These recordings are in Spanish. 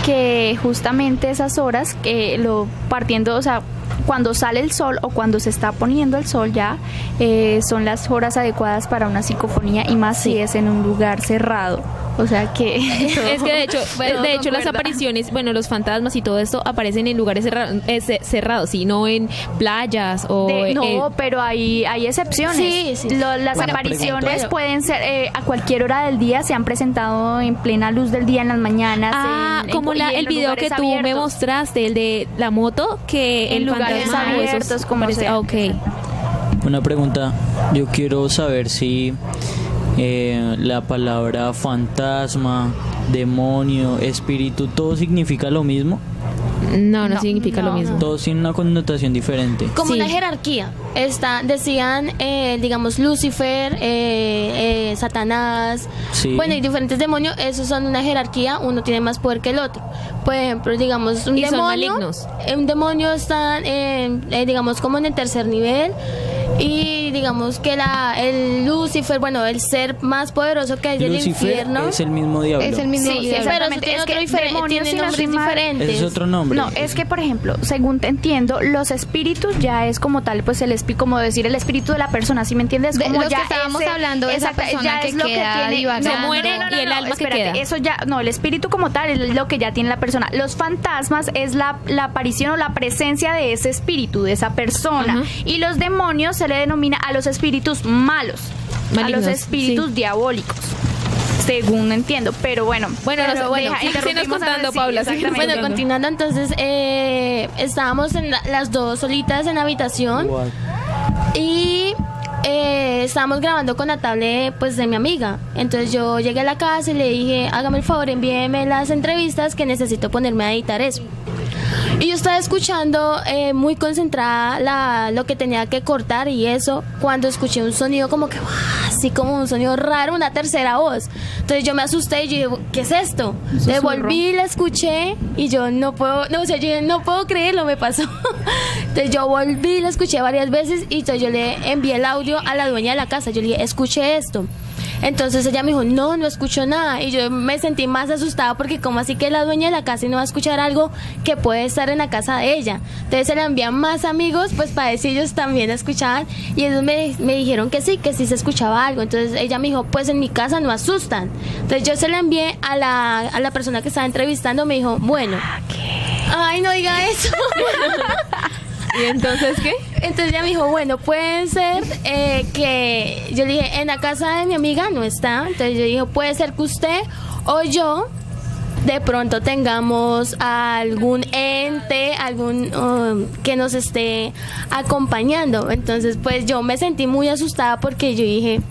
que justamente esas horas, partiendo, o sea, cuando sale el sol o cuando se está poniendo el sol ya, son las horas adecuadas para una psicofonía, y más si es en un lugar cerrado. O sea que... Es que de hecho las apariciones, bueno, los fantasmas y todo esto aparecen en lugares cerrados, y no en playas o... pero hay excepciones. Sí. Las apariciones pueden ser a cualquier hora del día, se han presentado en plena luz del día, en las mañanas. Como el video que tú me mostraste, el de la moto, que en lugares abiertos, como sea. Ok. Una pregunta, yo quiero saber si la palabra fantasma, demonio, espíritu, ¿todo significa lo mismo? No significa lo mismo. Todos tienen una connotación diferente. Como una jerarquía. Decían, digamos, Lucifer, Satanás, Sí. bueno, y diferentes demonios. Esos son una jerarquía, uno tiene más poder que el otro. Por ejemplo, digamos, un Y son demonio. malignos. Un demonio está, digamos, como en el tercer nivel. Y digamos que el Lucifer, bueno, el ser más poderoso que hay del Lucifer infierno. es el mismo diablo. Es el mismo Sí, diablo. pero eso Exactamente. tiene Es otro que diferente, demonios, tiene si no nombres estoy mal, diferentes. Ese es otro nombre. No, es que, por ejemplo, según te entiendo, los espíritus ya es como tal, pues como decir el espíritu de la persona, ¿sí me entiendes? De Como los ya que estábamos hablando, de esa persona ya que es lo queda tiene, divagando. Se muere y el alma que espérate, queda. eso ya, no, el espíritu como tal es lo que ya tiene la persona. Los fantasmas es la aparición o la presencia de ese espíritu, de esa persona. Ajá. Y los demonios se le denomina a los espíritus malos, Malignos, a los espíritus sí. diabólicos. Según entiendo, pero bueno. Bueno, síguenos interrumpimos contando, a- sí, Paula. exactamente. Bueno, continuando, entonces estábamos las dos solitas en la habitación Igual. y estábamos grabando con la tablet, pues, de mi amiga. Entonces yo llegué a la casa y le dije, hágame el favor, envíeme las entrevistas que necesito ponerme a editar eso. Y yo estaba escuchando muy concentrada lo que tenía que cortar y eso, cuando escuché un sonido como que, así como un sonido raro, una tercera voz. Entonces yo me asusté y yo dije, ¿qué es esto? Devolví, la escuché y yo no puedo creerlo, me pasó. Entonces yo volví, la escuché varias veces y entonces yo le envié el audio a la dueña de la casa. Yo le dije, escuché esto. Entonces ella me dijo, no escucho nada. Y yo me sentí más asustada porque como así que la dueña de la casa no va a escuchar algo que puede estar en la casa de ella. Entonces se le envían más amigos pues para ver si ellos también escuchaban. Y ellos me dijeron que sí se escuchaba algo. Entonces ella me dijo, pues en mi casa no asustan. Entonces yo se la envié a la persona que estaba entrevistando. Me dijo, bueno, ay, no diga eso. ¿Y entonces qué? Entonces ella me dijo, bueno, puede ser que... Yo le dije, en la casa de mi amiga no está. Entonces yo dije, puede ser que usted o yo de pronto tengamos algún ente, que nos esté acompañando. Entonces pues yo me sentí muy asustada porque yo dije...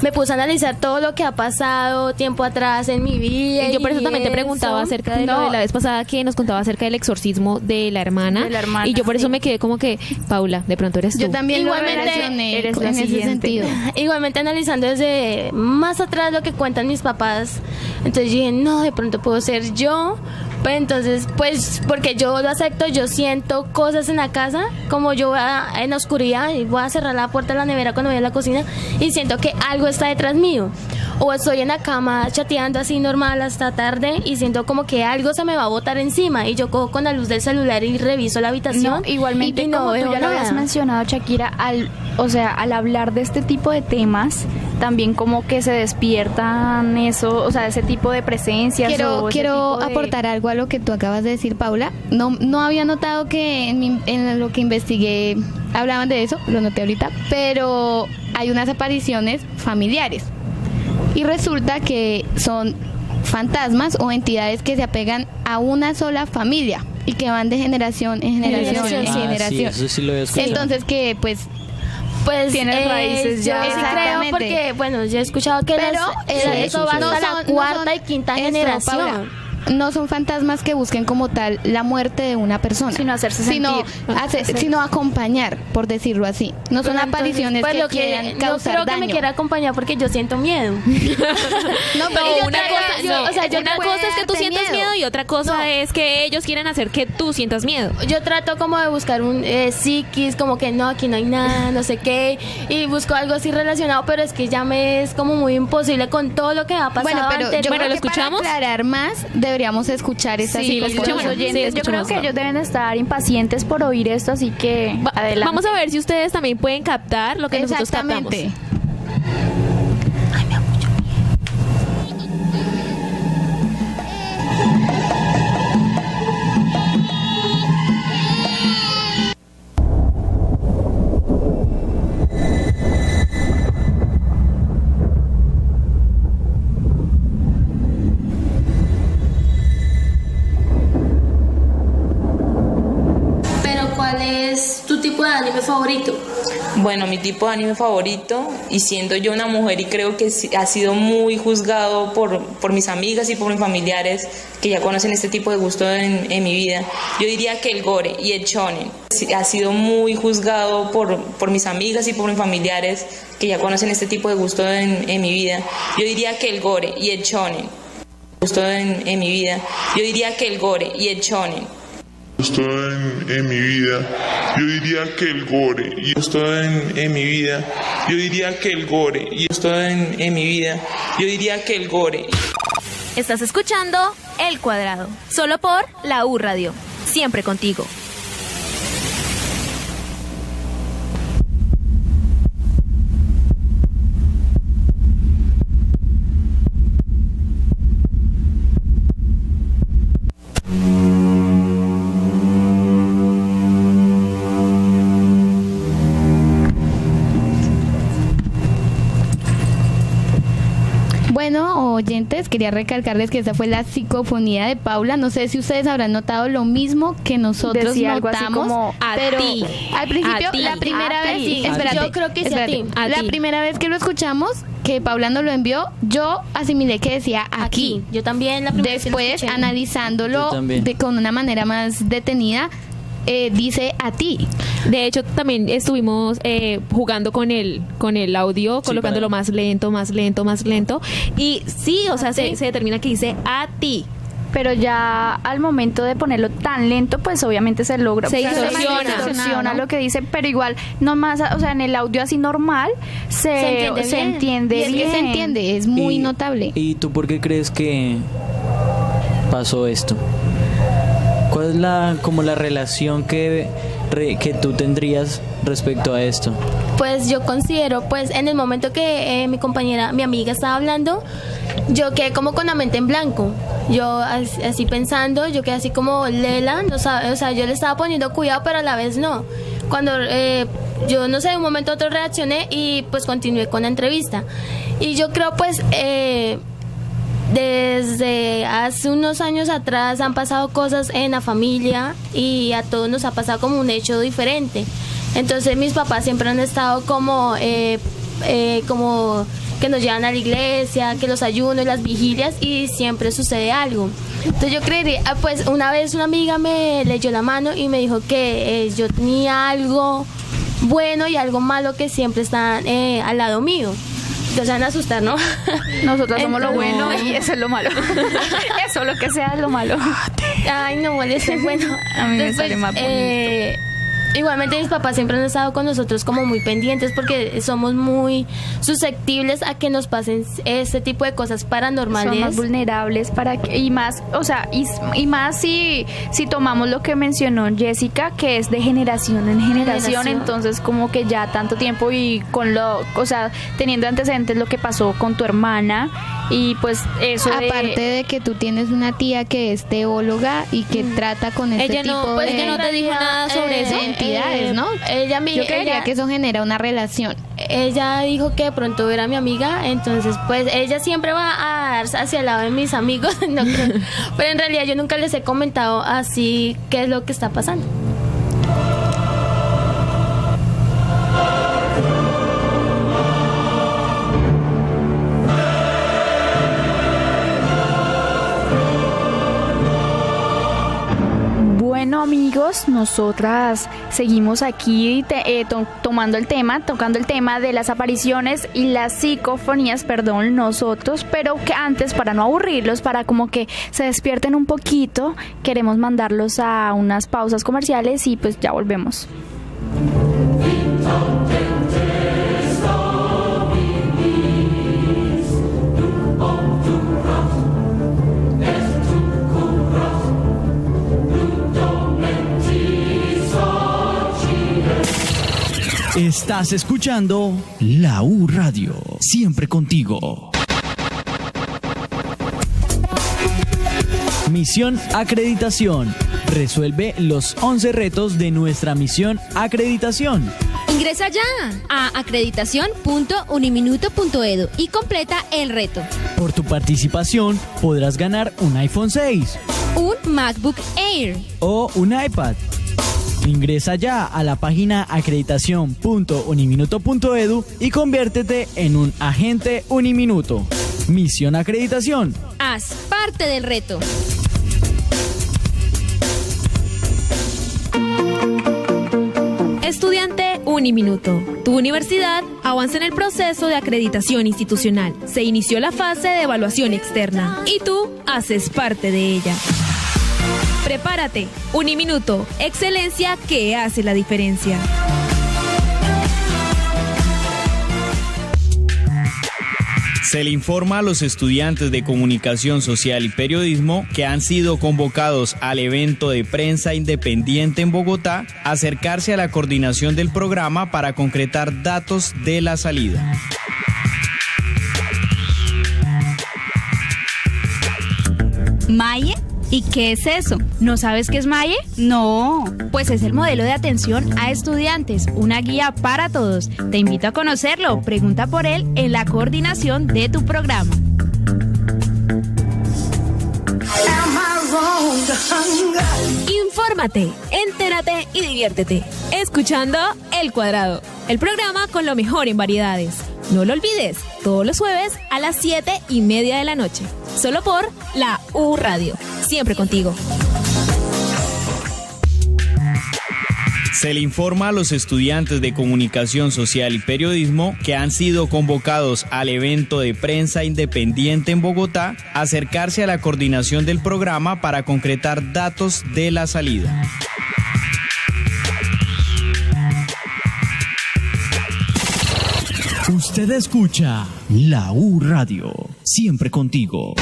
Me puse a analizar todo lo que ha pasado tiempo atrás en mi vida. Y yo por eso también te preguntaba acerca de lo de la vez pasada que nos contaba acerca del exorcismo de la hermana. Y yo por eso me quedé como que, Paula, de pronto eres tú. Yo también Igualmente, lo relacioné eres la en ese siguiente. sentido. Igualmente analizando desde más atrás lo que cuentan mis papás, entonces dije, no, de pronto puedo ser yo. Pues entonces, pues, porque yo lo acepto, yo siento cosas en la casa, como yo voy en la oscuridad y voy a cerrar la puerta de la nevera cuando voy a la cocina y siento que algo está detrás mío. O estoy en la cama chateando así normal hasta tarde y siento como que algo se me va a botar encima y yo cojo con la luz del celular y reviso la habitación. No, igualmente y no como tú veo ya lo habías nada. mencionado, Shakira, al hablar de este tipo de temas, también como que se despiertan eso, o sea, ese tipo de presencias. Quiero o ese tipo de... aportar algo a lo que tú acabas de decir, Paula. No había notado que en lo que investigué hablaban de eso, lo noté ahorita, pero hay unas apariciones familiares y resulta que son fantasmas o entidades que se apegan a una sola familia y que van de generación en generación en Sí, generación. Sí, eso sí lo he escuchado. Entonces que pues Tienes raíces ya. Yo sí creo Exactamente. porque, bueno, yo he escuchado que Pero eso va hasta la cuarta y quinta eso, generación. Paula, no son fantasmas que busquen como tal la muerte de una persona, Sino hacerse sino, sentir. sino acompañar, por decirlo así. No son Pero apariciones entonces, pues, que quieran no causar creo que daño. me quiera acompañar porque yo siento miedo. No, pero yo Una trato- cosa, yo- o sea, yo una no cosa es que tú darte sientas miedo. miedo y otra cosa No. es que ellos quieren hacer que tú sientas miedo. Yo trato como de buscar un psiquis, como que no, aquí no hay nada, no sé qué, y busco algo así relacionado, pero es que ya me es como muy imposible con todo lo que ha pasado Bueno, pero anterior. yo Bueno, creo ¿lo que escuchamos? para aclarar más, deberíamos escuchar estas Sí, los escuchémonos. oyentes, Sí, yo creo que escuchémoslo. ellos deben estar impacientes por oír esto, así que adelante. Vamos a ver si ustedes también pueden captar lo que nosotros captamos. Exactamente. Pero ¿cuál es tu tipo de anime favorito? Bueno, mi tipo de anime favorito, y siendo yo una mujer y creo que ha sido muy juzgado por mis amigas y por mis familiares que ya conocen este tipo de gusto en mi vida, yo diría que el gore y el shonen. Ha sido muy juzgado por mis amigas y por mis familiares que ya conocen este tipo de gusto en mi vida. Yo diría que el gore y el shonen. Gusto en mi vida. Yo diría que el gore y el shonen. Gusto en mi vida, yo diría que el gore y gusto en mi vida, yo diría que el gore y gusto en mi vida, yo diría que el gore. Estás escuchando El Cuadrado, solo por la U Radio, siempre contigo. Bueno, oyentes, quería recalcarles que esa fue la psicofonía de Paula. No sé si ustedes habrán notado lo mismo que nosotros Decía algo así notamos, como, a pero ti, al principio, a ti, la primera a vez, ti. espérate, Yo creo que sí, a espérate. ti. A La ti. primera vez que lo escuchamos, que Paula nos lo envió, yo asimilé que decía aquí. Yo también la primera vez que lo Después, escuché. analizándolo Yo también. con una manera más detenida, dice a ti. De hecho, también estuvimos jugando con el audio, Sí, colocándolo para- más lento, más lento, más lento. Y sí, o sea, ti. se determina que dice a ti. Pero ya al momento de ponerlo tan lento, pues obviamente se logra. Se o sea, distorsiona. distorsiona lo que dice, pero igual, no más, o sea, en el audio así normal, se entiende Y es que se bien. entiende, es muy Y- notable. ¿Y tú por qué crees que pasó esto? ¿Cuál es como la relación que tú tendrías respecto a esto? Pues yo considero, pues en el momento que mi amiga estaba hablando, yo quedé como con la mente en blanco. Yo así pensando, yo quedé así como Lela, no sabe, o sea, yo le estaba poniendo cuidado, pero a la vez no. Cuando yo no sé, de un momento a otro reaccioné y pues continué con la entrevista. Y yo creo pues desde hace unos años atrás han pasado cosas en la familia y a todos nos ha pasado como un hecho diferente. Entonces mis papás siempre han estado como que nos llevan a la iglesia, que los ayunos, las vigilias y siempre sucede algo. Entonces yo creería, pues una vez una amiga me leyó la mano y me dijo que yo tenía algo bueno y algo malo que siempre están al lado mío. Entonces van a asustar, ¿no? Nosotros somos lo Entonces- bueno y eso es lo malo. Eso, lo que sea, es lo malo. Ay, no moleste. Bueno, A mí me entonces, sale más bonito. Igualmente mis papás siempre han estado con nosotros como muy pendientes porque somos muy susceptibles a que nos pasen este tipo de cosas paranormales. Son más vulnerables para que, y más, o sea, y más si tomamos lo que mencionó Jessica, que es de generación en generación, entonces como que ya tanto tiempo y o sea, teniendo antecedentes lo que pasó con tu hermana y pues eso Aparte de que tú tienes una tía que es teóloga y que trata con este Ella no, tipo pues de, ella no te dijo nada sobre eso. de entidades, ¿no? Yo creería que eso genera una relación. Ella dijo que de pronto era mi amiga, entonces pues ella siempre va a dar hacia el lado de mis amigos, no creo. Pero en realidad yo nunca les he comentado así qué es lo que está pasando. Bueno, amigos, nosotras seguimos aquí tocando el tema de las apariciones y las psicofonías, perdón, nosotros, pero que antes, para no aburrirlos, para como que se despierten un poquito, queremos mandarlos a unas pausas comerciales y pues ya volvemos. Estás escuchando La U Radio, siempre contigo. Misión Acreditación. Resuelve los 11 retos de nuestra misión Acreditación. Ingresa ya a acreditación.uniminuto.edu y completa el reto. Por tu participación podrás ganar un iPhone 6, un MacBook Air o un iPad. Ingresa ya a la página acreditación.uniminuto.edu y conviértete en un agente Uniminuto. Misión Acreditación. Haz parte del reto. Estudiante Uniminuto. Tu universidad avanza en el proceso de acreditación institucional. Se inició la fase de evaluación externa y tú haces parte de ella. Prepárate. Uniminuto. Excelencia que hace la diferencia. Se le informa a los estudiantes de Comunicación Social y Periodismo que han sido convocados al evento de prensa independiente en Bogotá a acercarse a la coordinación del programa para concretar datos de la salida. ¿Maye? ¿Y qué es eso? ¿No sabes qué es Maye? No, pues es el modelo de atención a estudiantes, una guía para todos. Te invito a conocerlo, pregunta por él en la coordinación de tu programa. Infórmate, entérate y diviértete. Escuchando El Cuadrado, el programa con lo mejor en variedades. No lo olvides, todos los jueves a las 7:30 de la noche. Solo por la U Radio. Siempre contigo. Se le informa a los estudiantes de Comunicación Social y Periodismo que han sido convocados al evento de prensa independiente en Bogotá a acercarse a la coordinación del programa para concretar datos de la salida. Usted escucha La U Radio, siempre contigo.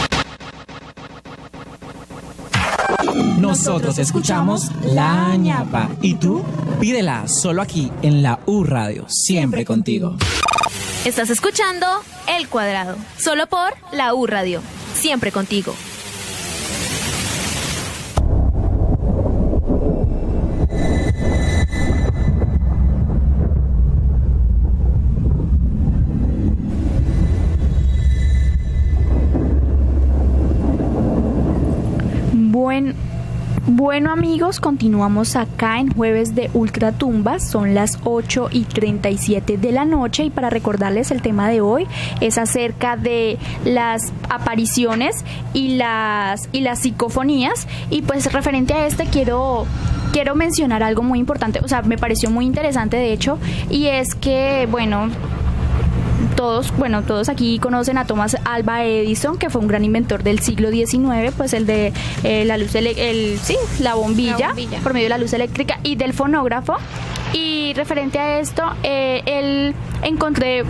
Nosotros escuchamos La Ñapa. ¿Y tú? Pídela solo aquí en La U Radio, siempre contigo. Estás escuchando El Cuadrado, solo por la U Radio, siempre contigo. Bueno amigos, continuamos acá en Jueves de Ultratumbas, son las 8:37 de la noche y para recordarles el tema de hoy es acerca de las apariciones y las psicofonías y pues referente a quiero mencionar algo muy importante, o sea, me pareció muy interesante de hecho y es que todos aquí conocen a Thomas Alva Edison, que fue un gran inventor del siglo XIX, pues el de la luz, la bombilla por medio de la luz eléctrica y del fonógrafo. Y referente a esto, él encontré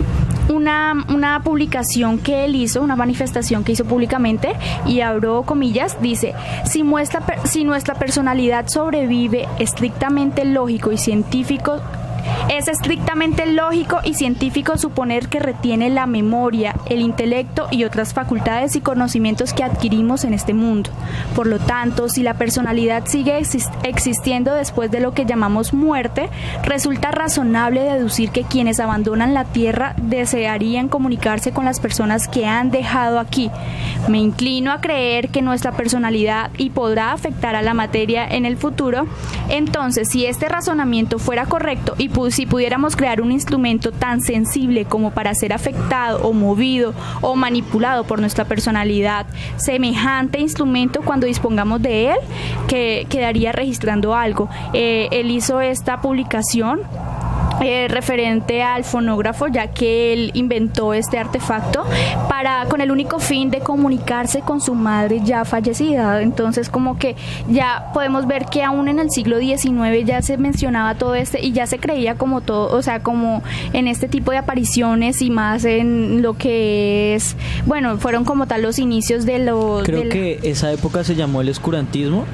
una publicación que él hizo, una manifestación que hizo públicamente, y abro comillas, dice: si nuestra personalidad sobrevive estrictamente lógico y científico, es estrictamente lógico y científico suponer que retiene la memoria, el intelecto y otras facultades y conocimientos que adquirimos en este mundo. Por lo tanto, si la personalidad sigue existiendo después de lo que llamamos muerte, resulta razonable deducir que quienes abandonan la Tierra desearían comunicarse con las personas que han dejado aquí. Me inclino a creer que nuestra personalidad y podrá afectar a la materia en el futuro. Entonces, si este razonamiento fuera correcto y si pudiéramos crear un instrumento tan sensible como para ser afectado o movido o manipulado por nuestra personalidad, semejante instrumento, cuando dispongamos de él, que quedaría registrando algo. Él hizo esta publicación referente al fonógrafo, ya que él inventó este artefacto con el único fin de comunicarse con su madre ya fallecida. Entonces como que ya podemos ver que aún en el siglo XIX ya se mencionaba todo y ya se creía como todo, o sea, como en este tipo de apariciones y más en lo que es, fueron como tal los inicios de Creo que esa época se llamó el oscurantismo.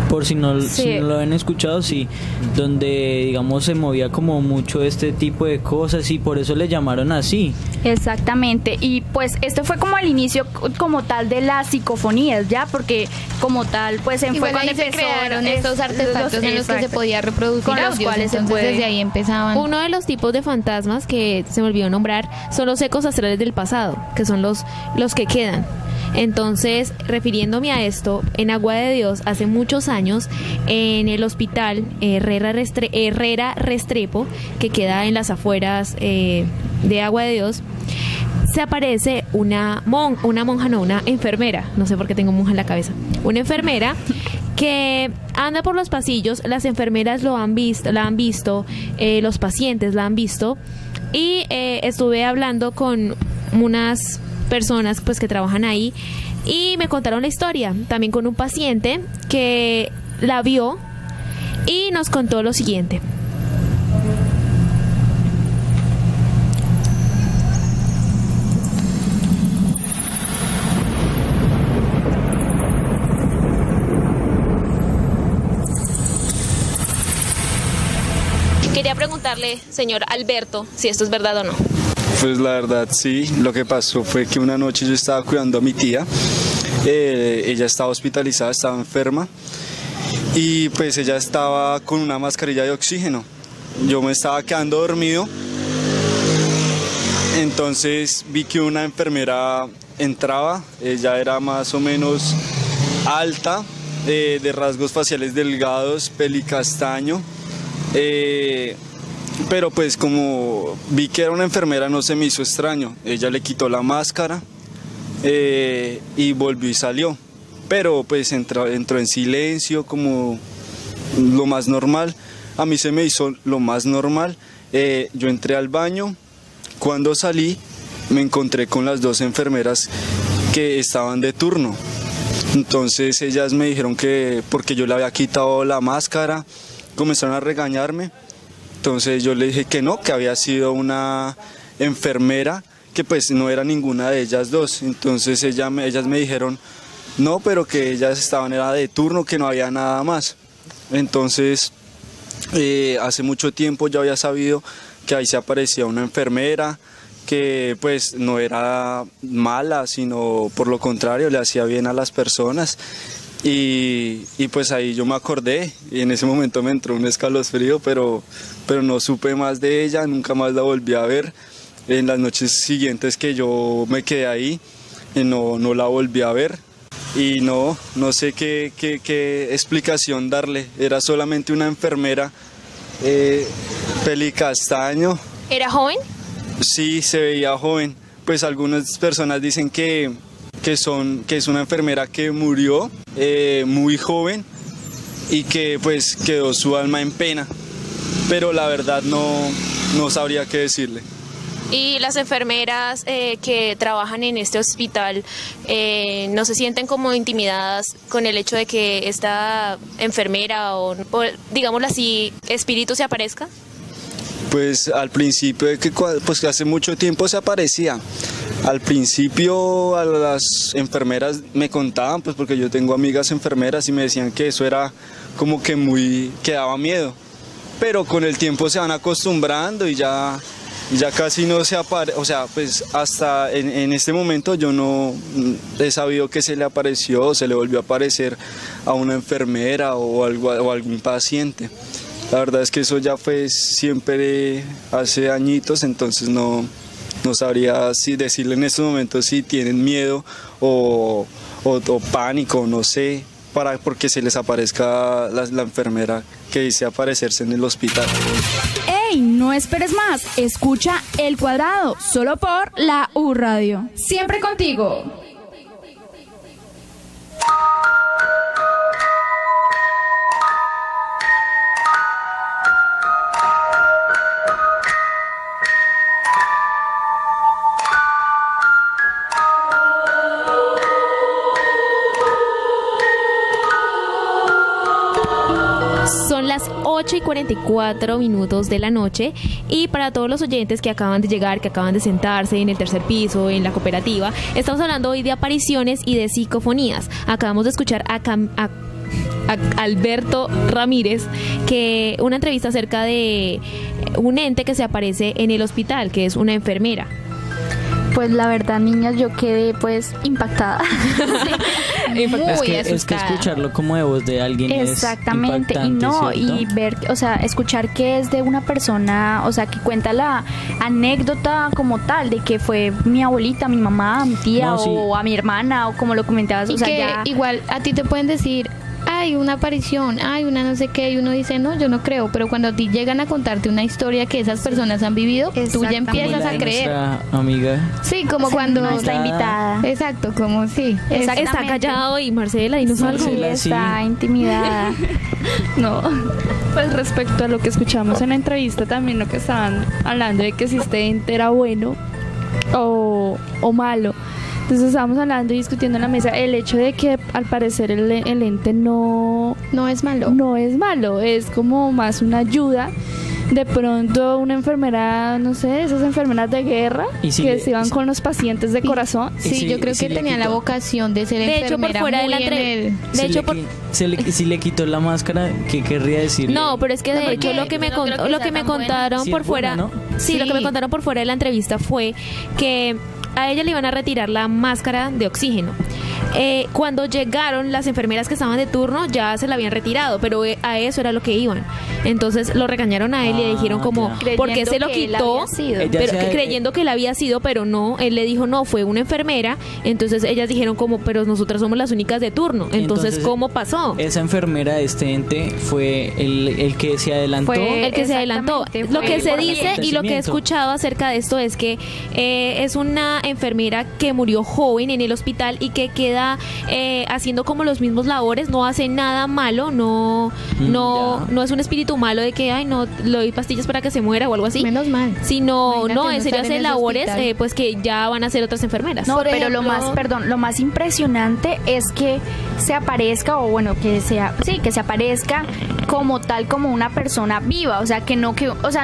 Por si no, Sí. si no lo han escuchado, sí, donde digamos se movía como mucho este tipo de cosas y por eso le llamaron así. Exactamente, y pues esto fue como el inicio como tal de las psicofonías, ya, porque como tal pues fue Igual cuando ahí se empezó crearon estos artefactos en los que se exacto, podía reproducir con los audios, cuales se entonces puede. desde ahí empezaban. Uno de los tipos de fantasmas que se me olvidó nombrar son los ecos astrales del pasado, que son los que quedan. Entonces, refiriéndome a esto, en Agua de Dios, hace muchos años, en el hospital Herrera Restrepo, que queda en las afueras de Agua de Dios, se aparece una enfermera, no sé por qué tengo monja en la cabeza, una enfermera que anda por los pasillos. Las enfermeras la han visto, los pacientes la han visto, y estuve hablando con unas personas pues que trabajan ahí y me contaron la historia, también con un paciente que la vio y nos contó lo siguiente. Quería preguntarle, señor Alberto, si esto es verdad o no. Pues la verdad sí, lo que pasó fue que una noche yo estaba cuidando a mi tía, ella estaba hospitalizada, estaba enferma y pues ella estaba con una mascarilla de oxígeno. Yo me estaba quedando dormido, entonces vi que una enfermera entraba, ella era más o menos alta, de rasgos faciales delgados, pelicastaño. Pero pues como vi que era una enfermera no se me hizo extraño, ella le quitó la máscara y volvió y salió, pero pues entró en silencio como lo más normal. A mí se me hizo lo más normal. Yo entré al baño, cuando salí me encontré con las dos enfermeras que estaban de turno, entonces ellas me dijeron que porque yo le había quitado la máscara, comenzaron a regañarme. Entonces yo le dije que no, que había sido una enfermera, que pues no era ninguna de ellas dos. Entonces ellas me dijeron no, pero que ellas estaban era de turno, que no había nada más. Entonces hace mucho tiempo yo había sabido que ahí se aparecía una enfermera que pues no era mala, sino por lo contrario le hacía bien a las personas. Y pues ahí yo me acordé y en ese momento me entró un escalofrío, pero no supe más de ella, nunca más la volví a ver. En las noches siguientes que yo me quedé ahí, no la volví a ver y no sé qué explicación darle. Era solamente una enfermera, pelicastaño. ¿Era joven? Sí, se veía joven. Pues algunas personas dicen que es una enfermera que murió muy joven y que pues quedó su alma en pena, pero la verdad no sabría qué decirle. ¿Y las enfermeras que trabajan en este hospital no se sienten como intimidadas con el hecho de que esta enfermera o digámoslo así, espíritu se aparezca? Pues al principio, pues hace mucho tiempo se aparecía. Al principio a las enfermeras me contaban, pues porque yo tengo amigas enfermeras y me decían que eso era como que que daba miedo. Pero con el tiempo se van acostumbrando y ya casi no se aparece, o sea, pues hasta en este momento yo no he sabido que se le apareció o se le volvió a aparecer a una enfermera o algún paciente. La verdad es que eso ya fue siempre hace añitos, entonces no sabría si decirle en estos momentos si tienen miedo o pánico, no sé, porque se les aparezca la enfermera que dice aparecerse en el hospital. ¡Ey! No esperes más. Escucha El Cuadrado, solo por la U Radio. Siempre contigo. Son las 8:44 de la noche y para todos los oyentes que acaban de llegar, que acaban de sentarse en el tercer piso, en la cooperativa, estamos hablando hoy de apariciones y de psicofonías. Acabamos de escuchar a Alberto Ramírez, que una entrevista acerca de un ente que se aparece en el hospital, que es una enfermera. Pues la verdad, niñas, yo quedé pues impactada. Es que escucharlo como de voz de alguien exactamente, es impactante, y ver, o sea, escuchar que es de una persona, o sea, que cuenta la anécdota como tal, de que fue mi abuelita, mi mamá, mi tía, o a mi hermana, o como lo comentabas, y o sea, que ya... igual a ti te pueden decir, hay una aparición, hay una no sé qué, y uno dice, no, yo no creo, pero cuando a ti llegan a contarte una historia que esas personas han vivido, tú ya empiezas a creer. Amiga. Sí, como cuando nuestra invitada. Exacto, como sí. Está callado y Marcela, dinos algo. Sí, está intimidada. No, pues respecto a lo que escuchamos en la entrevista, también lo que estaban hablando de que si este ente era bueno o malo. Entonces estábamos hablando y discutiendo en la mesa el hecho de que al parecer el ente no es malo. No es malo, es como más una ayuda. De pronto una enfermera, no sé, esas enfermeras de guerra que se iban con los pacientes de corazón. Sí, yo creo que tenían la vocación de ser enfermera. De hecho, por fuera de la si le quitó la máscara, ¿qué querría decir? No, pero es que de hecho lo que me contaron por fuera, lo que me contaron por fuera de la entrevista fue que a ella le iban a retirar la máscara de oxígeno. Cuando llegaron las enfermeras que estaban de turno ya se la habían retirado, pero a eso era lo que iban. Entonces lo regañaron a él y le dijeron como, ¿por qué se lo quitó? Creyendo que él había sido, pero no, él le dijo, no, fue una enfermera. Entonces ellas dijeron como, pero nosotras somos las únicas de turno. Entonces ¿cómo pasó? Esa enfermera de este ente fue el que se adelantó. El que se adelantó. Lo que se dice y lo que he escuchado acerca de esto es que es una enfermera que murió joven en el hospital y que queda haciendo como los mismos labores, no hace nada malo, no es un espíritu malo de que, ay, no, le doy pastillas para que se muera o algo así. Menos mal. Sino, no, en serio hace labores pues que ya van a hacer otras enfermeras. No, pero lo más impresionante es que se aparezca, o bueno, que se aparezca como tal, como una persona viva, o sea,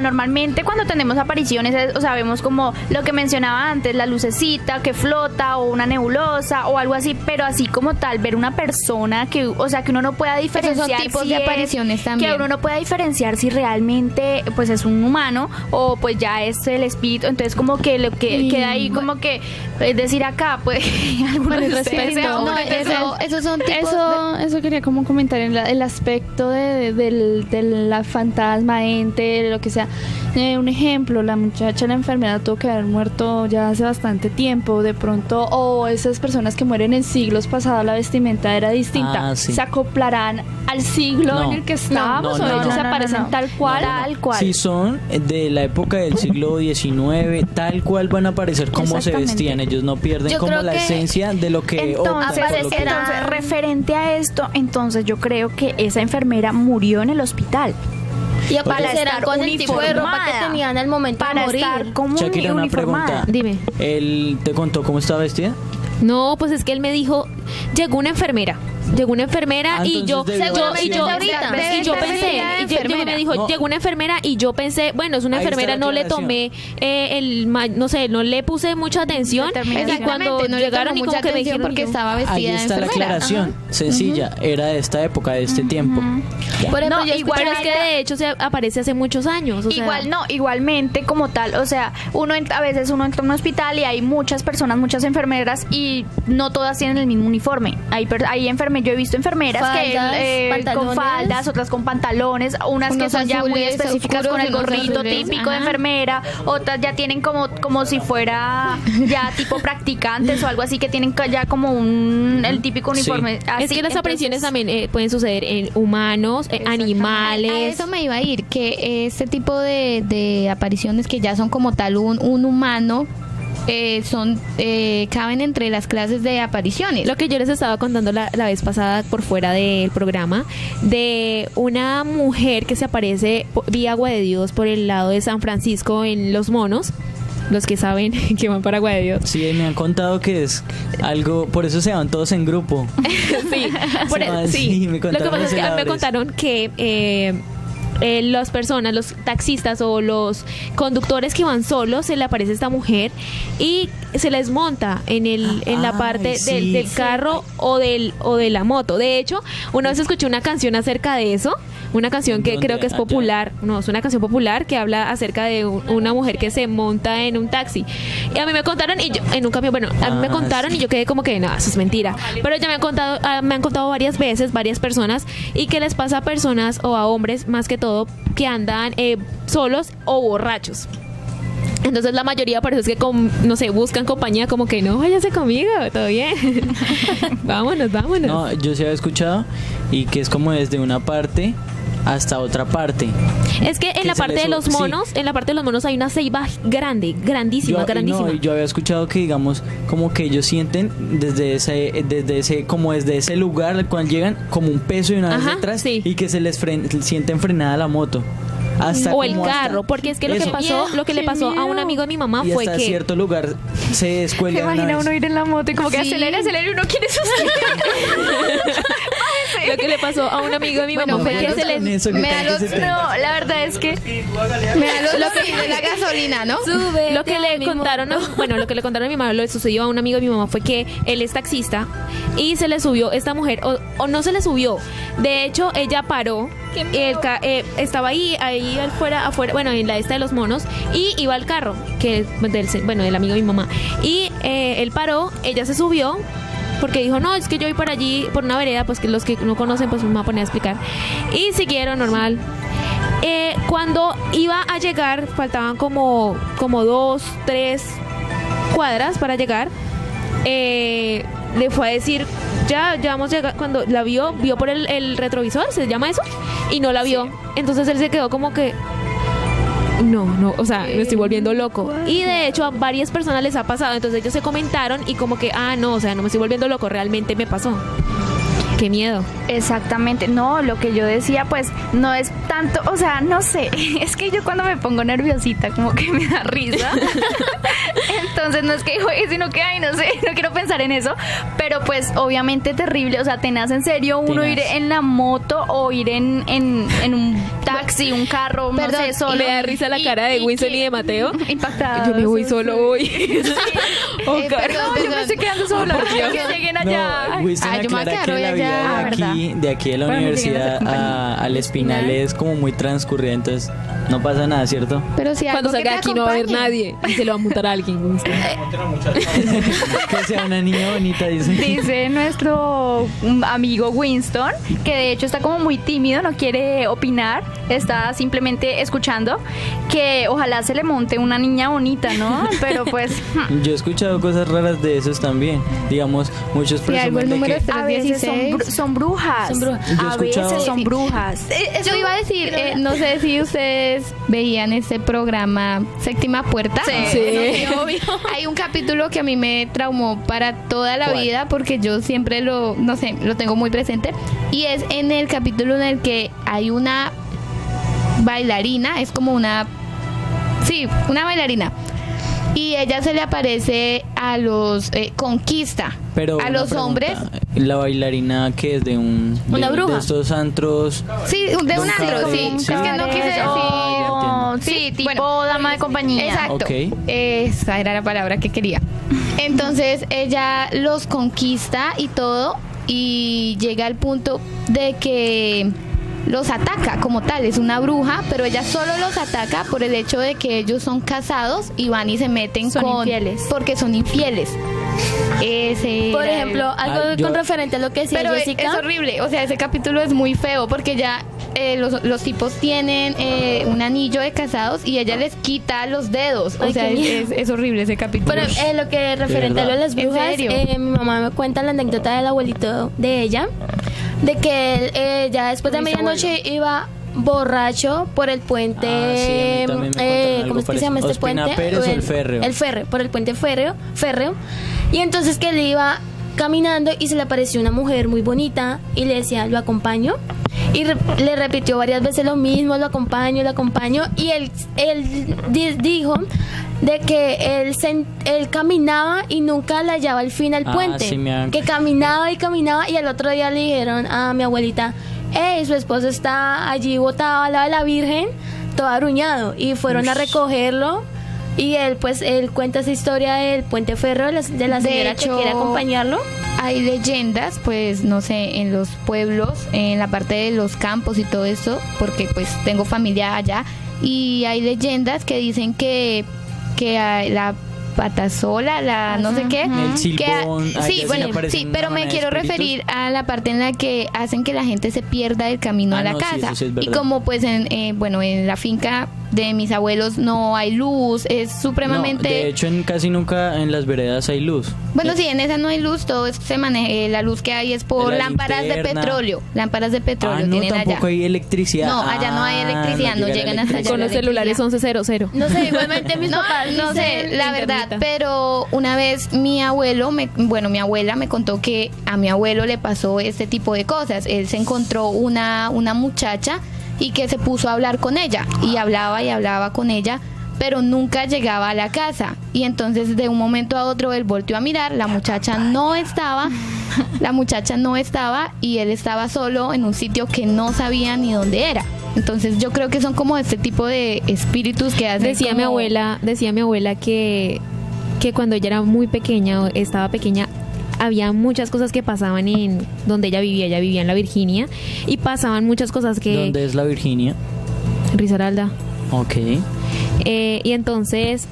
normalmente cuando tenemos apariciones, o sea, vemos como lo que mencionaba antes, la lucecita que flota o una nebulosa o algo así, pero así como tal, ver una persona que, o sea, que uno no pueda diferenciar. Esos son tipos de apariciones también. Que uno no pueda diferenciar si realmente, pues, es un humano o pues ya es el espíritu. Entonces, como que lo que queda ahí, como que, es decir, acá, pues, eso quería como comentar en el aspecto de la fantasma, ente, lo que sea. Un ejemplo, la muchacha, la enfermera tuvo que haber muerto ya hace bastante tiempo, de pronto, o esas personas que mueren en siglos pasados, la vestimenta era distinta, se acoplarán al siglo en el que estábamos, o ellos aparecen tal cual. Si son de la época del siglo XIX, tal cual van a aparecer como se vestían, ellos no pierden como la esencia de lo que entonces, referente a esto, entonces yo creo que esa enfermera murió en el hospital. Y aparecerán con el tipo de ropa que tenían al momento de morir. Estar como Shakira, una pregunta. Dime. ¿Él te contó cómo estaba vestida? No, pues es que él me dijo, llegó una enfermera y yo pensé, me dijo, llegó una enfermera y yo pensé, bueno, es una enfermera, no le tomé no le puse mucha atención, y cuando no llegaron y como que me dijeron porque estaba vestida ahí está de enfermera. La aclaración, sencilla, era de esta época, de este tiempo. Por ejemplo, igual es que de hecho se aparece hace muchos años. Igualmente como tal, o sea, a veces uno entra a un hospital y hay muchas personas, muchas enfermeras, y no todas tienen el mismo uniforme. Hay enfermeras, yo he visto enfermeras con faldas, otras con pantalones, unas que son ya muy específicas con el gorrito típico de enfermera, otras ya tienen como si fuera ya tipo practicantes o algo así, que tienen ya como el típico uniforme. Así, es que las apariciones también pueden suceder en humanos, animales. A eso me iba a ir, que este tipo de apariciones que ya son como tal un humano, caben entre las clases de apariciones. Lo que yo les estaba contando la vez pasada por fuera del programa, de una mujer que se aparece vía Agua de Dios por el lado de San Francisco en Los Monos. Los que saben que van para Agua de Dios. Sí, me han contado que es algo, por eso se van todos en grupo. Sí, lo que pasa es que me contaron que las personas, los taxistas o los conductores que van solos, se le aparece esta mujer y se les monta en la parte del carro o de la moto. De hecho, una vez escuché una canción acerca de eso, una canción que creo que es popular, no, es una canción popular que habla acerca de una mujer que se monta en un taxi. Y a mí me contaron, y yo, en un camión, bueno, a mí me contaron y yo quedé como que, no, eso es mentira. Pero ya me han contado varias veces, varias personas, y que les pasa a personas o a hombres, más que todo, que andan solos o borrachos. Entonces la mayoría por eso es que no sé, buscan compañía, como que no, váyase conmigo, todo bien. vámonos. No, yo sí había escuchado y que es como desde una parte hasta otra parte. Es que en la parte de los monos, en la parte de los monos hay una ceiba grandísima. No, yo había escuchado que, digamos, como que ellos sienten desde ese lugar cuando llegan como un peso y una vez detrás, y que se les sienten frenada la moto. O el carro, porque es que lo que le pasó a un amigo de mi mamá fue que cierto lugar se descuelga. ¿Se imagina uno ir en la moto y como que acelera y uno quiere sustituir? Lo que le pasó a un amigo de mi mamá fue que se le... No, la verdad es que... Me da lo que de la gasolina, ¿no? Lo que le contaron a mi mamá, lo que sucedió a un amigo de mi mamá fue que él es taxista y se le subió esta mujer, o no se le subió. De hecho, ella paró, estaba ahí afuera, bueno, en la esta de los monos, y iba al carro, que del amigo de mi mamá. Y él paró, ella se subió, porque dijo, no, es que yo voy por allí, por una vereda, pues que los que no conocen, pues me voy a poner a explicar. Y siguieron normal. Cuando iba a llegar, faltaban como 2, 3 cuadras para llegar, le fue a decir, ya vamos a llegar. Cuando la vio por el retrovisor, ¿se llama eso? Y no la vio. Entonces él se quedó como que... No, o sea, me estoy volviendo loco. Y de hecho a varias personas les ha pasado. Entonces ellos se comentaron y como que, no, o sea, no me estoy volviendo loco, realmente me pasó. Qué miedo. Exactamente, no, lo que yo decía pues no es tanto, o sea, no sé, es que yo cuando me pongo nerviosita como que me da risa. Entonces no es que juegue, sino que, no sé, no quiero pensar en eso, pero pues obviamente terrible, o sea, tenaz en serio uno ir en la moto o ir en un taxi, un carro, no sé, solo. Me da risa la cara de Winston y de Mateo. Impactados. Yo me voy solo hoy. Perdón, yo me estoy quedando sola. Que lleguen allá. No, Winston aclara que la vida de aquí de la universidad al Espinal es como muy transcurrida, entonces no pasa nada, ¿cierto? Pero si cuando salga de aquí no va a haber nadie y se lo va a mutar a alguien. Que sea una niña bonita, dice nuestro amigo Winston, que de hecho está como muy tímido, no quiere opinar, está simplemente escuchando, que ojalá se le monte una niña bonita, ¿no? Pero pues yo he escuchado cosas raras de esos también, digamos, muchos presumen de que a veces son brujas. A veces son brujas. Yo iba a decir, no sé si ustedes veían ese programa Séptima Puerta. Sí, obvio. Hay un capítulo que a mí me traumó para toda la vida, porque yo siempre lo tengo muy presente, y es en el capítulo en el que hay una bailarina, es como una bailarina, y ella se le aparece a los conquista. Pero a los hombres. La bailarina que es una bruja. De estos antros. Sí, de un antro, sí. Es que no quise decir. Sí, tipo dama de compañía. Exacto. Okay. Esa era la palabra que quería. Entonces ella los conquista y todo, y llega al punto de que los ataca como tal, es una bruja, pero ella solo los ataca por el hecho de que ellos son casados y van y se meten infieles. Porque son infieles. Por ejemplo, algo con referente a lo que decía pero Jessica. Es horrible, o sea, ese capítulo es muy feo porque ya los tipos tienen un anillo de casados y ella les quita los dedos. O sea, es horrible ese capítulo. Pero lo que referente a lo de las brujas, mi mamá me cuenta la anécdota del abuelito de ella, de que él ya después de medianoche iba borracho por el puente, ¿cómo es que se llama este puente? El Férreo. El Férreo, por el puente férreo. Y entonces que él iba caminando y se le apareció una mujer muy bonita y le decía, ¿lo acompaño? Y le repitió varias veces lo mismo, lo acompaño, y él dijo de que él caminaba y nunca le hallaba el fin al puente, que caminaba y al otro día le dijeron a mi abuelita, su esposo está allí botado al lado de la Virgen, todo arruñado, y fueron a recogerlo. Y él cuenta esa historia del puente férreo de la señora que quiere acompañarlo. Hay leyendas, pues, no sé, en los pueblos, en la parte de los campos y todo eso, porque pues tengo familia allá, y hay leyendas que dicen que la patasola, la no sé qué, el silbón, sí, bueno, sí, pero me quiero referir a la parte en la que hacen que la gente se pierda el camino a la casa. Sí, y como pues en la finca de mis abuelos no hay luz, es supremamente... No, de hecho, casi nunca en las veredas hay luz. Bueno, sí, en esa no hay luz, todo se maneja, la luz que hay es por lámparas de petroleo. Lámparas de petróleo tienen allá. Tampoco hay electricidad. No, allá no hay electricidad, no llegan hasta allá. Con los celulares 1100. No sé, igualmente mis papás no sé, la verdad, pero una vez mi abuela me contó que a mi abuelo le pasó este tipo de cosas. Él se encontró una muchacha y que se puso a hablar con ella y hablaba con ella, pero nunca llegaba a la casa. Y entonces de un momento a otro él volteó a mirar, la muchacha no estaba y él estaba solo en un sitio que no sabía ni dónde era. Entonces yo creo que son como este tipo de espíritus que hacen. Decía mi abuela que cuando ella era muy pequeña, estaba pequeña, había muchas cosas que pasaban en donde ella vivía en la Virginia, y pasaban muchas cosas que... ¿Dónde es la Virginia? Risaralda. Ok. Y entonces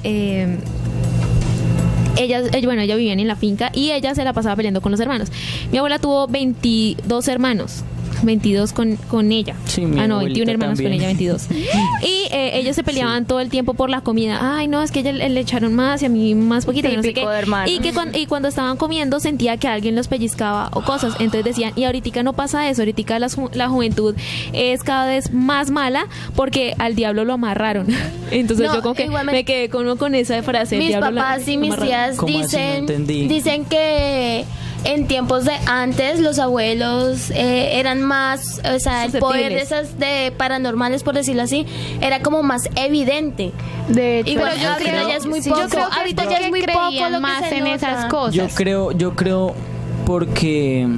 ella vivían en la finca y ella se la pasaba peleando con los hermanos. Mi abuela tuvo 22 hermanos. 22 con ella. Sí, 21 hermanos también. con ella, 22. Y ellos se peleaban todo el tiempo por la comida. Ay, no, es que ella le echaron más y a mí más poquito. No sé qué. Y cuando estaban comiendo sentía que alguien los pellizcaba o cosas. Entonces decían, y ahorita no pasa eso. Ahorita la juventud es cada vez más mala porque al diablo lo amarraron. Entonces yo como que me quedé con esa frase. Mis papás y mis tías dicen que en tiempos de antes los abuelos eran más, o sea, el poder de esas de paranormales, por decirlo así, era como más evidente. De hecho, igual yo creo que ya es muy poco. Ahorita ya es muy poco lo más que se en nota. Esas cosas. Yo creo porque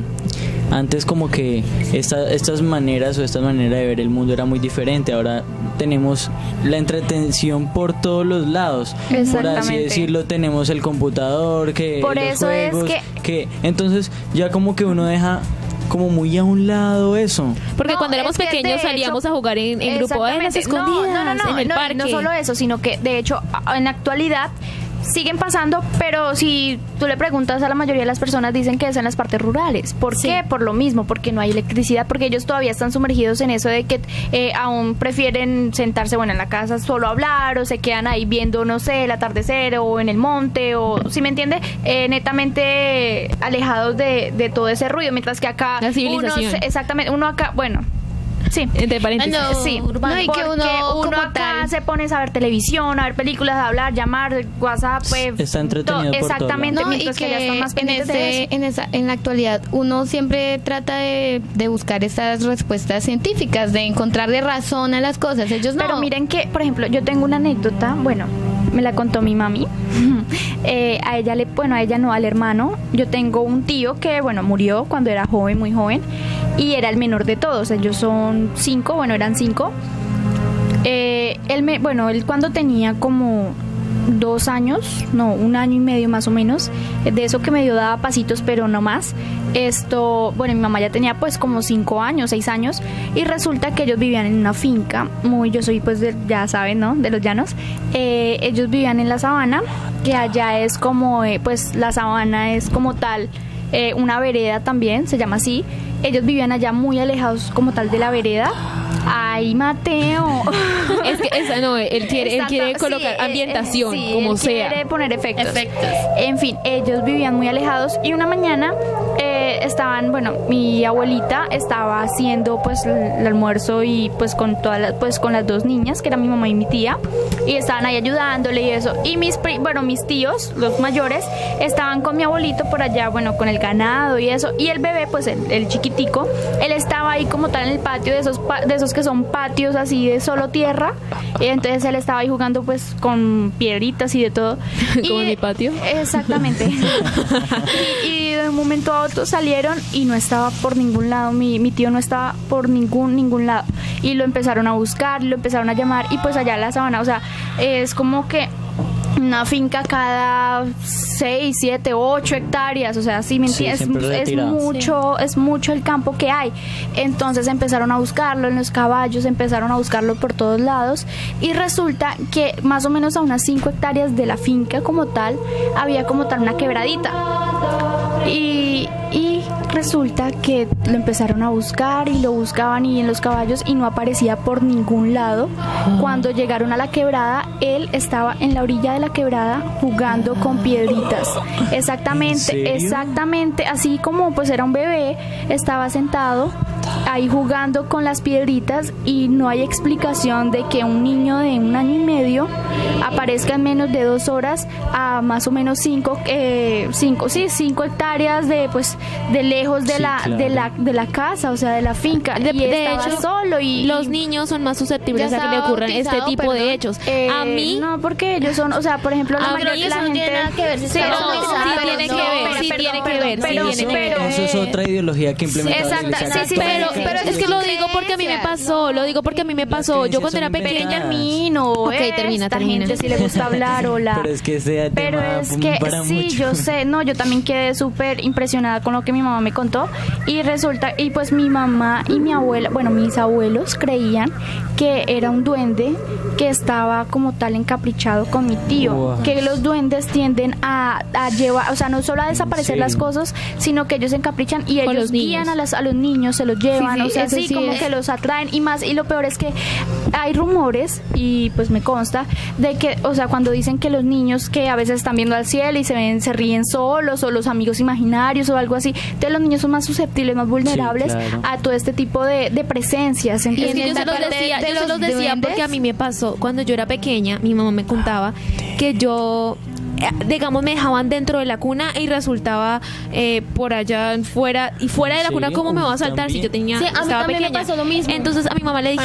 antes como que estas maneras o esta manera de ver el mundo era muy diferente. Ahora tenemos la entretención por todos los lados. Por así decirlo, tenemos el computador, que por los eso juegos, es que entonces ya como que uno deja como muy a un lado eso. Porque cuando éramos pequeños salíamos a jugar en grupo, en las escondidas, en el parque. No solo eso, sino que de hecho en la actualidad siguen pasando, pero si tú le preguntas a la mayoría de las personas dicen que es en las partes rurales. ¿Por qué? Por lo mismo, porque no hay electricidad, porque ellos todavía están sumergidos en eso de que aún prefieren sentarse, en la casa solo a hablar, o se quedan ahí viendo, no sé, el atardecer o en el monte, o, ¿sí me entiende? Netamente alejados de todo ese ruido, mientras que acá la civilización. uno acá, sí, entre paréntesis. Sí, no, y que uno acá se pone a ver televisión, a ver películas, a hablar, llamar, WhatsApp, está entretenido por exactamente, todo. mientras que ya están más pendientes de eso. En la actualidad uno siempre trata de buscar estas respuestas científicas, de encontrarle razón a las cosas. Ellos no. Pero miren que, por ejemplo, yo tengo una anécdota, me la contó mi mami. A ella no, al hermano. Yo tengo un tío que, murió cuando era joven, muy joven, y era el menor de todos. Ellos son 5, eran 5. Él cuando tenía como 2 años, 1 año y medio más o menos, de eso que medio daba pasitos, pero no más. Mi mamá ya tenía pues como 5 años, 6 años, y resulta que ellos vivían en una finca, yo soy pues ya saben, ¿no? De los llanos. Ellos vivían en la sabana, que allá es como, pues la sabana es como tal, una vereda también, se llama así. Ellos vivían allá muy alejados como tal de la vereda. Ay, Mateo. Es que esa no, él quiere colocar ambientación, como sea. Quiere poner efectos. En fin, ellos vivían muy alejados y una mañana mi abuelita estaba haciendo pues el almuerzo y pues con con las 2 niñas, que eran mi mamá y mi tía, y estaban ahí ayudándole y eso. Y mis tíos, los mayores, estaban con mi abuelito por allá, con el ganado y eso. Y el bebé, pues el chiquitico, él estaba ahí como tal en el patio de esos que son patios así de solo tierra, y entonces él estaba ahí jugando pues con piedritas y de todo. Como en mi patio. Exactamente. y de un momento a otro salieron y no estaba por ningún lado, mi tío no estaba por ningún lado, y lo empezaron a buscar, lo empezaron a llamar, y pues allá en la sabana, o sea, es como que una finca cada 6, 7, 8 hectáreas, o sea, si me entiendes, es mucho el campo que hay. Entonces empezaron a buscarlo en los caballos, empezaron a buscarlo por todos lados, y resulta que más o menos a unas 5 hectáreas de la finca como tal, había como tal una quebradita. Y resulta que lo empezaron a buscar y lo buscaban y en los caballos y no aparecía por ningún lado. Cuando llegaron a la quebrada, él estaba en la orilla de la quebrada jugando con piedritas. Exactamente, así como pues era un bebé, estaba sentado ahí jugando con las piedritas, y no hay explicación de que un niño de 1 año y medio aparezca en menos de 2 horas a más o menos 5 hectáreas de lejos de la casa, o sea, de la finca. De estaba hecho, solo, y los niños son más susceptibles a que le ocurran este tipo de hechos. A mí no, porque ellos son, o sea, por ejemplo, la gente no tiene nada que ver, sí tiene que ver, pero eso es otra ideología que implementa la iglesia. Pero es que lo digo porque a mí me pasó, yo cuando era pequeña. Termina. Gente si le gusta hablar, hola. Pero es que ese pero tema es que para sí, mucho. yo sé, no, yo también quedé súper impresionada con lo que mi mamá me contó, y resulta, y pues mi mamá y mi abuela, bueno, mis abuelos creían que era un duende que estaba como tal encaprichado con mi tío, que los duendes tienden a llevar, o sea, no solo a desaparecer las cosas, sino que ellos se encaprichan y ellos guían a los niños, se los llevan, o sea, así como que los atraen y más, y lo peor es que hay rumores, y pues me consta, de que, o sea, cuando dicen que los niños que a veces están viendo al cielo y se ríen solos, o los amigos imaginarios o algo así, entonces los niños son más susceptibles, más vulnerables a todo este tipo de presencias. Y es que yo se los decía porque a mí me pasó, cuando yo era pequeña, mi mamá me contaba que yo, digamos, me dejaban dentro de la cuna y resultaba por allá fuera de la cuna, ¿cómo me va a saltar si yo estaba pequeña? Me pasó lo mismo. Entonces a mi mamá le dije,